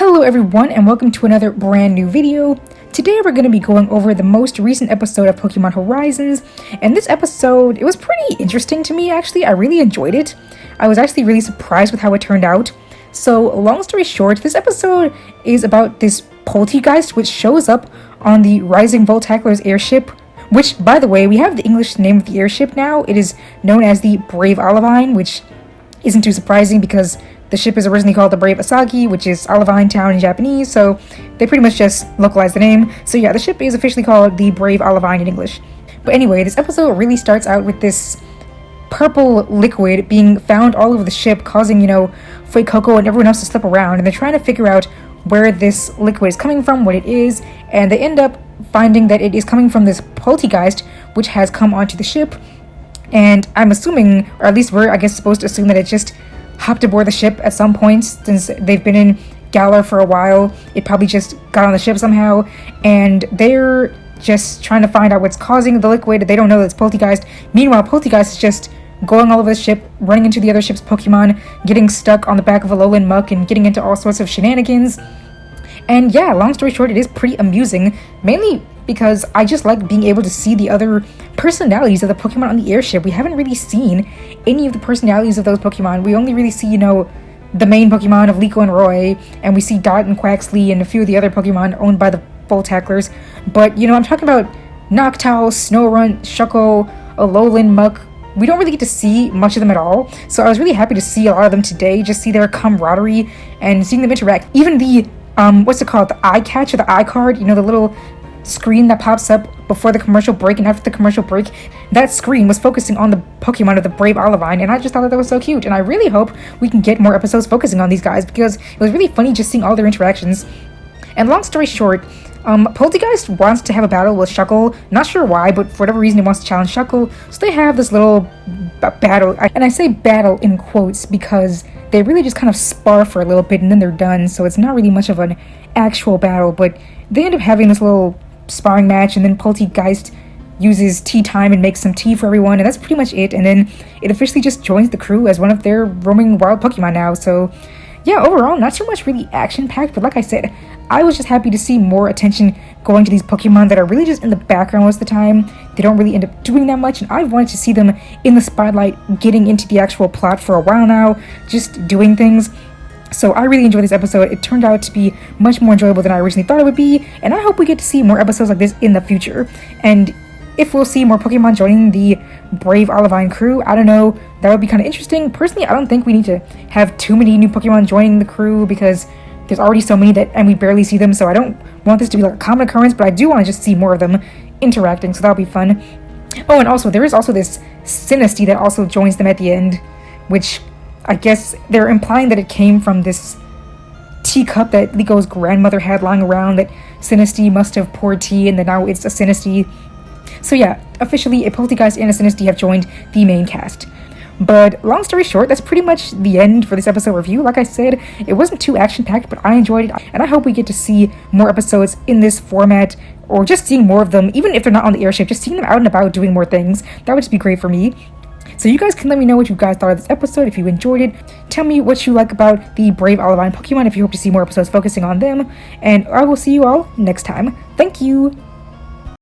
Hello everyone and welcome to another brand new video. Today we're going to be going over the most recent episode of Pokémon Horizons, and this episode, it was pretty interesting to me actually. I really enjoyed it. I was actually really surprised with how it turned out. So long story short, this episode is about this Poltegeist which shows up on the Rising Voltacular's airship, which by the way, we have the English name of the airship now. It is known as the Brave Olivine, which isn't too surprising because the ship is originally called the Brave Asagi, which is Olivine Town in Japanese, so they pretty much just localized the name. So yeah, the ship is officially called the Brave Olivine in English. But anyway, this episode really starts out with this purple liquid being found all over the ship, causing, Fuecoco and everyone else to slip around, and they're trying to figure out where this liquid is coming from, what it is, and they end up finding that it is coming from this Poltegeist, which has come onto the ship. And I'm assuming, or at least we're, I guess, supposed to assume that it just hopped aboard the ship at some point, since they've been in Galar for a while. It probably just got on the ship somehow, and they're just trying to find out what's causing the liquid. They don't know that it's Poltegeist. Meanwhile, Poltegeist is just going all over the ship, running into the other ship's Pokemon, getting stuck on the back of a lowland muck, and getting into all sorts of shenanigans. And yeah, long story short, it is pretty amusing, mainly because I just like being able to see the other personalities of the Pokemon on the airship. We haven't really seen any of the personalities of those Pokemon. We only really see, the main Pokemon of Liko and Roy, and we see Dot and Quaxley and a few of the other Pokemon owned by the Voltaclers. But, I'm talking about Noctowl, Snorunt, Shuckle, Alolan Muck. We don't really get to see much of them at all, so I was really happy to see a lot of them today, just see their camaraderie and seeing them interact. Even the, the eye catch or the eye card, the little screen that pops up before the commercial break and after the commercial break, that screen was focusing on the Pokemon of the Brave Olivine, and I just thought that was so cute, and I really hope we can get more episodes focusing on these guys, because it was really funny just seeing all their interactions. And long story short, Poltegeist wants to have a battle with Shuckle, not sure why, but for whatever reason he wants to challenge Shuckle, so they have this little battle, and I say battle in quotes because they really just kind of spar for a little bit and then they're done, so it's not really much of an actual battle, but they end up having this little sparring match, and then Poltegeist uses tea time and makes some tea for everyone, and that's pretty much it. And then it officially just joins the crew as one of their roaming wild Pokemon now. So yeah, overall not too much really action packed, but like I said, I was just happy to see more attention going to these Pokemon that are really just in the background most of the time. They don't really end up doing that much, and I've wanted to see them in the spotlight, getting into the actual plot for a while now, just doing things. So I really enjoyed this episode. It turned out to be much more enjoyable than I originally thought it would be, and I hope we get to see more episodes like this in the future. And if we'll see more Pokemon joining the Brave Olivine crew, I don't know, that would be kind of interesting. Personally, I don't think we need to have too many new Pokemon joining the crew, because there's already so many and we barely see them, so I don't want this to be like a common occurrence, but I do want to just see more of them interacting, so that'll be fun. Oh, and also, there is also this Sinistea that also joins them at the end, which I guess they're implying that it came from this teacup that Liko's grandmother had lying around, that Sinistea must have poured tea, and that now it's a Sinistea. So yeah, officially a Poltegeist and a Sinistea have joined the main cast. But long story short, that's pretty much the end for this episode review. Like I said, it wasn't too action-packed, but I enjoyed it, and I hope we get to see more episodes in this format, or just seeing more of them, even if they're not on the airship, just seeing them out and about doing more things. That would just be great for me. So you guys can let me know what you guys thought of this episode, if you enjoyed it. Tell me what you like about the Brave Olivine Pokemon, if you hope to see more episodes focusing on them. And I will see you all next time. Thank you!